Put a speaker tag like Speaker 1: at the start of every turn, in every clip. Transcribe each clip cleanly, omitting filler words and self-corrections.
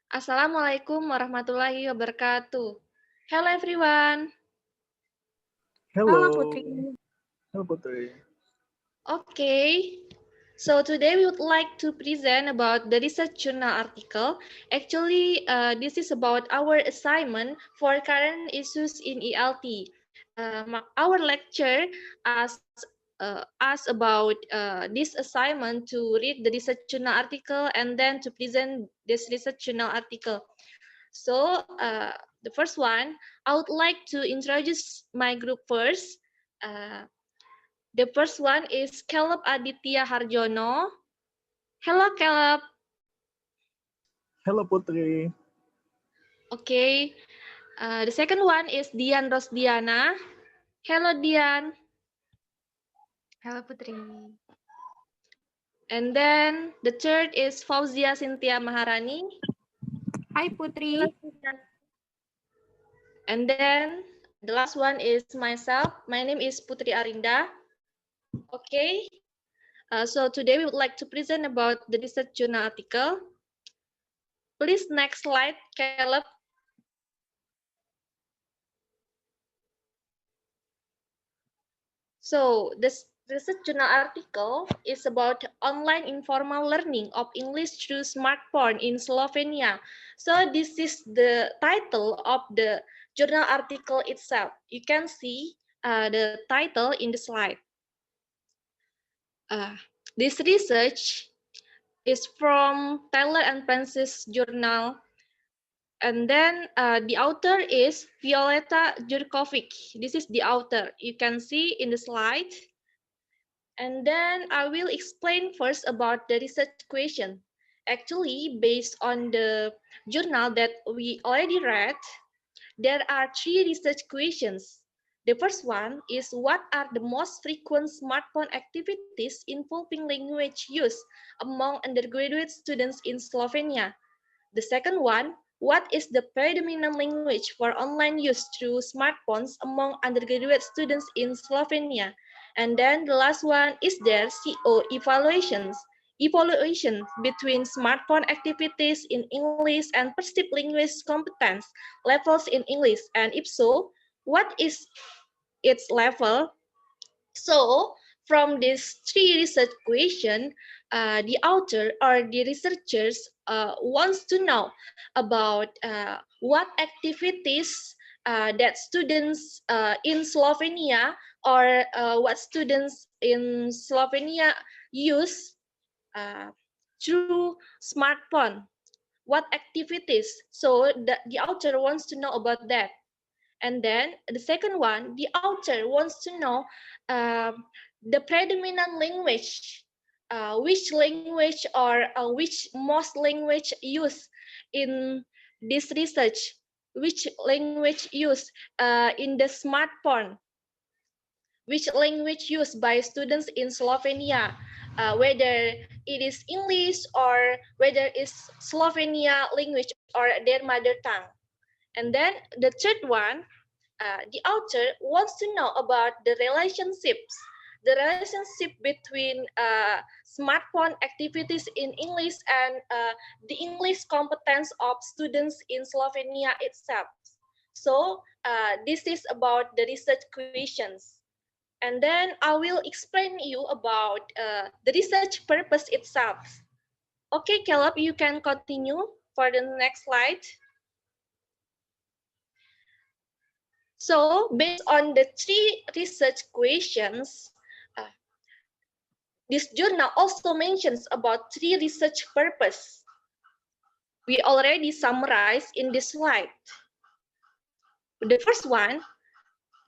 Speaker 1: Assalamualaikum warahmatullahi wabarakatuh. Hello everyone.
Speaker 2: Halo
Speaker 3: Putri.
Speaker 2: halo Putri.
Speaker 1: Okay. So today we would like to present about the research journal article. Actually, this is about our assignment for current issues in ELT. Our lecture asked about this assignment to read the research journal article and then to present this research journal article. So the first one, I would like to introduce my group first. The first one is Caleb Aditya Harjono. Hello, Caleb.
Speaker 2: Halo Putri.
Speaker 1: Okay. The second one is Dian Rosdiana. Hello, Dian.
Speaker 3: Halo Putri.
Speaker 1: And then the third is Fauzia Cynthia Maharani.
Speaker 3: Hai Putri.
Speaker 1: And then the last one is myself. My name is Putri Arinda. Okay. So today we would like to present about the research journal article. Please next slide, Caleb. So this research journal article is about online informal learning of English through smartphone in Slovenia. So this is the title of the journal article itself. You can see the title in the slide. This research is from Taylor and Francis Journal. And then the author is Violeta Jurkovic. This is the author. You can see in the slide. And then I will explain first about the research question. Actually, based on the journal that we already read, there are three research questions. The first one is what are the most frequent smartphone activities involving language use among undergraduate students in Slovenia? The second one, what is the predominant language for online use through smartphones among undergraduate students in Slovenia? And then the last one, is there CO evaluation between smartphone activities in English and perceived language competence levels in English? And if so, what is its level? So from these three research questions, the author or the researchers wants to know about what activities that students in Slovenia or what students in Slovenia use through smartphone. What activities? So the author wants to know about that. And then the second one, the author wants to know the predominant language, which language or which most language used in this research, which language used in the smartphone, which language used by students in Slovenia, whether it is English or whether it's Slovenia language or their mother tongue. And then the third one, the author wants to know about the relationship between smartphone activities in English and the English competence of students in Slovenia itself. So this is about the research questions. And then I will explain you about the research purpose itself. Okay, Caleb, you can continue for the next slide. So based on the three research questions, this journal also mentions about three research purposes. We already summarized in this slide. The first one,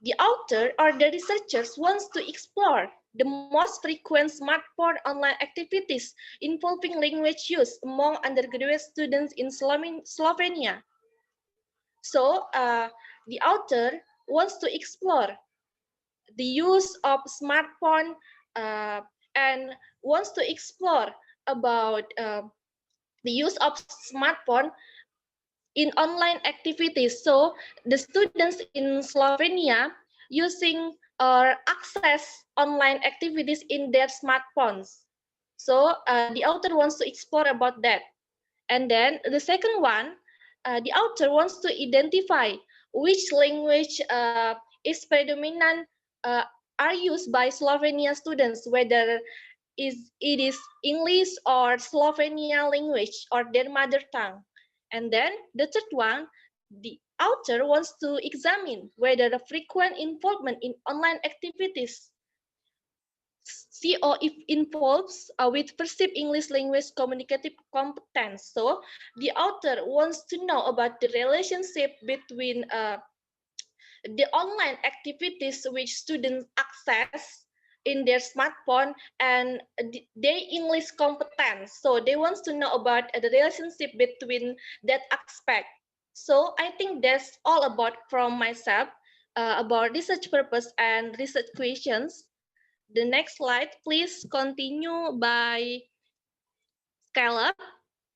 Speaker 1: the author or the researchers wants to explore the most frequent smartphone online activities involving language use among undergraduate students in Slovenia. So the author wants to explore the use of smartphone and wants to explore about the use of smartphone in online activities. So the students in Slovenia using or access online activities in their smartphones. So the author wants to explore about that. And then the second one, the author wants to identify which language is predominant are used by Slovenia students, whether it is English or Slovenia language or their mother tongue. And then the third one, the author wants to examine whether the frequent involvement in online activities CO if involves with perceived English language communicative competence. So the author wants to know about the relationship between the online activities which students access in their smartphone and their English competence. So they want to know about the relationship between that aspect. So I think that's all about from myself about research purpose and research questions. The next slide, please continue by Caleb.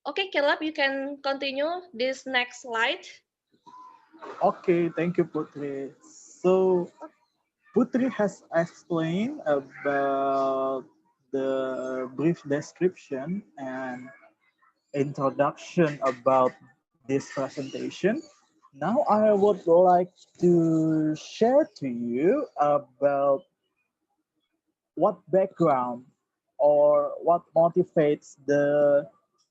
Speaker 1: Okay, Caleb, you can continue this next slide.
Speaker 2: Okay, thank you, Putri. So, Putri has explained about the brief description and introduction about this presentation. Now, I would like to share to you about what background or what motivates the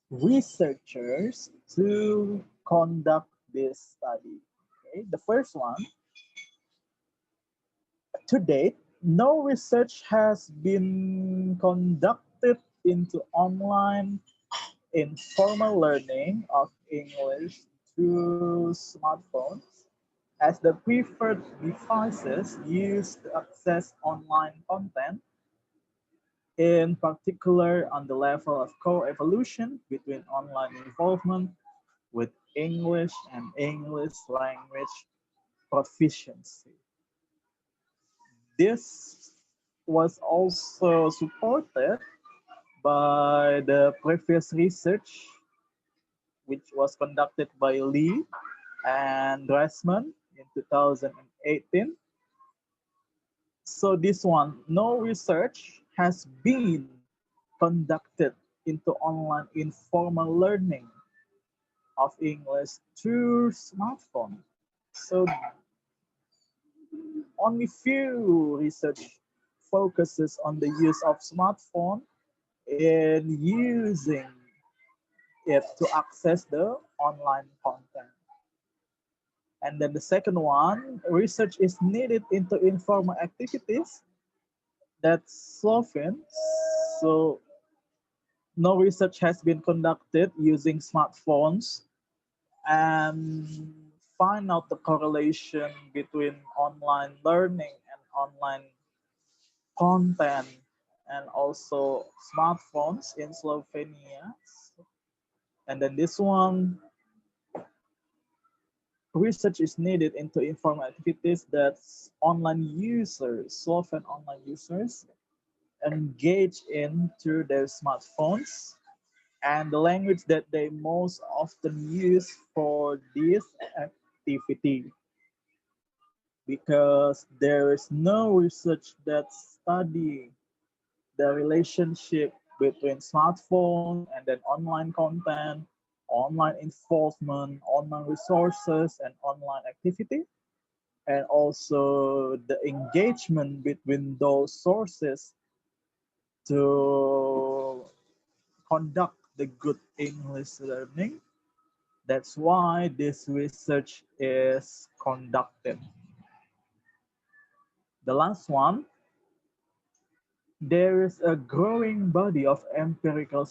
Speaker 2: researchers to conduct this study. Okay, the first one, to date, no research has been conducted into online informal learning of English through smartphones as the preferred devices used to access online content, in particular on the level of co-evolution between online involvement with English and English language proficiency. This was also supported by the previous research, which was conducted by Lee and Dressman in 2018. So this one, no research has been conducted into online informal learning of English through smartphone. So only few research focuses on the use of smartphone in using it to access the online content. And then the second one, research is needed into informal activities. That's Slovene. So no research has been conducted using smartphones and find out the correlation between online learning and online content and also smartphones in Slovenia. And then this one, research is needed into informal activities that online users, Slovene online users, engage in through their smartphones and the language that they most often use for this activity. Because there is no research that study the relationship between smartphone and then online content, online involvement, online resources, and online activity, and also the engagement between those sources to conduct the good English learning. That's why this research is conducted. The last one, there is a growing body of empirical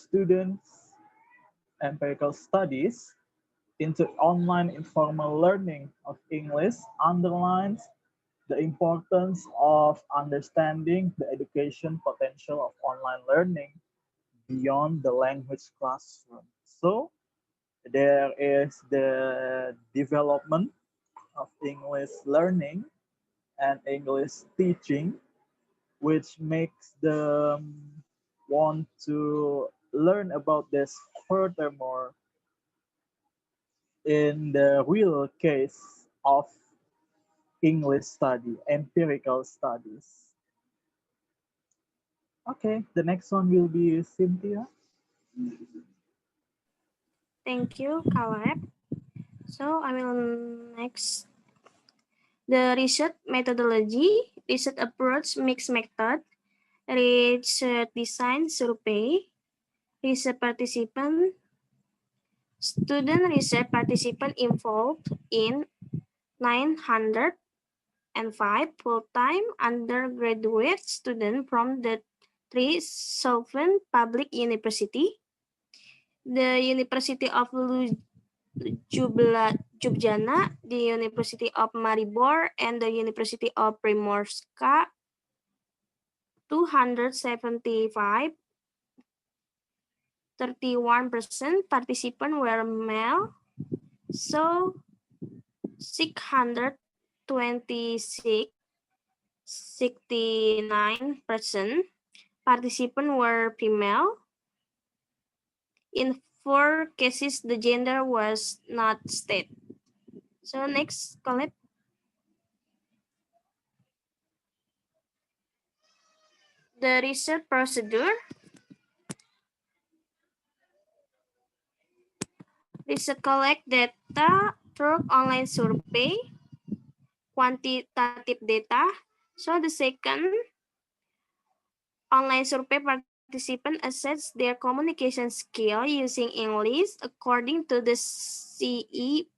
Speaker 2: studies into online informal learning of English underlines the importance of understanding the education potential of online learning beyond the language classroom. So there is the development of English learning and English teaching, which makes them want to learn about this furthermore in the real case of English study, empirical studies. Okay, the next one will be Cynthia.
Speaker 4: Thank you, Caleb. So I will next. The research methodology, research approach, mixed method, research design survey, research participant, student research participant involved in 905 full-time undergraduate students from the 3 sovereign public university, the University of Ljubljana, the University of Maribor, and the University of Primorska. 275, 31% participants were male, so 626, 69% participants were female. In 4 cases, the gender was not stated. So next, Colette. The research procedure. Research collect data through online survey, quantitative data. So the second, online survey participants assess their communication skill using English according to the CEFRL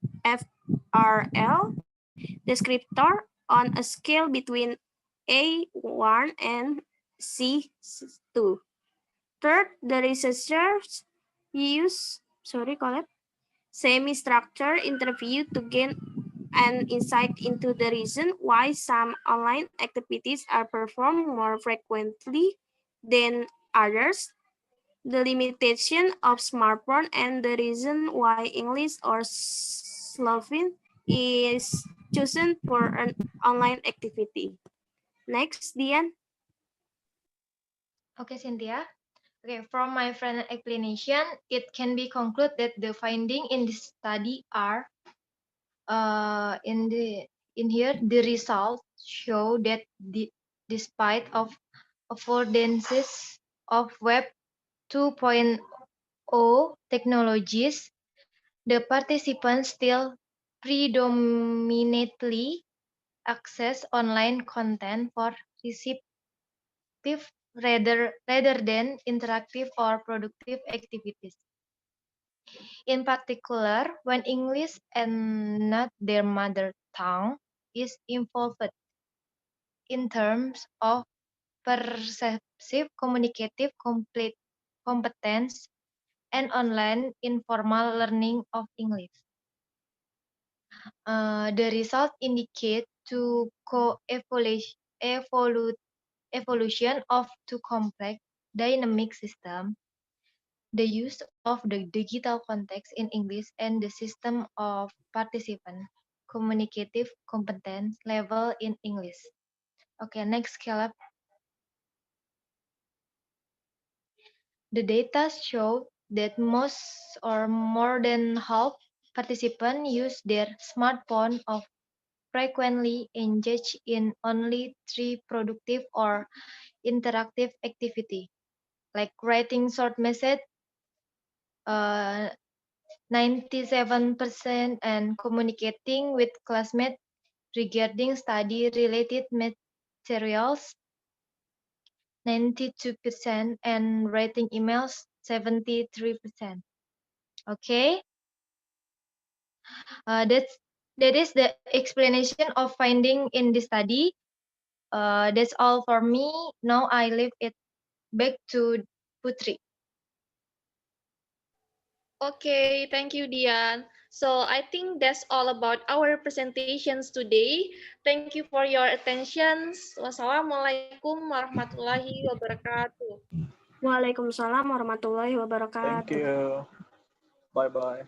Speaker 4: descriptor on a scale between A1 and C2. Third, the researchers use, semi-structured interview to gain an insight into the reason why some online activities are performed more frequently than others, the limitation of smartphone, and the reason why English or Slovene is chosen for an online activity. Next, Dian.
Speaker 3: Okay, Cynthia. Okay, from my friend explanation, it can be concluded that the finding in this study are in here the results show that despite of affordances of Web 2.0 technologies, the participants still predominantly access online content for receptive rather than interactive or productive activities. In particular, when English and not their mother tongue is involved in terms of perceptive communicative competence and online informal learning of English. The results indicate to evolution of two complex dynamic systems, the use of the digital context in English and the system of participant communicative competence level in English. Okay, next, Caleb. The data show that most or more than half participants use their smartphone or frequently engage in only 3 productive or interactive activity, like writing short message, 97%, and communicating with classmates regarding study-related materials, 92%, and writing emails, 73%. Okay, that is the explanation of finding in the study. That's all for me. Now I leave it back to Putri.
Speaker 1: Okay, thank you, Dian. So I think that's all about our presentations today. Thank you for your attention. Wassalamualaikum warahmatullahi wabarakatuh.
Speaker 4: Waalaikumsalam warahmatullahi wabarakatuh.
Speaker 2: Thank you. Bye-bye.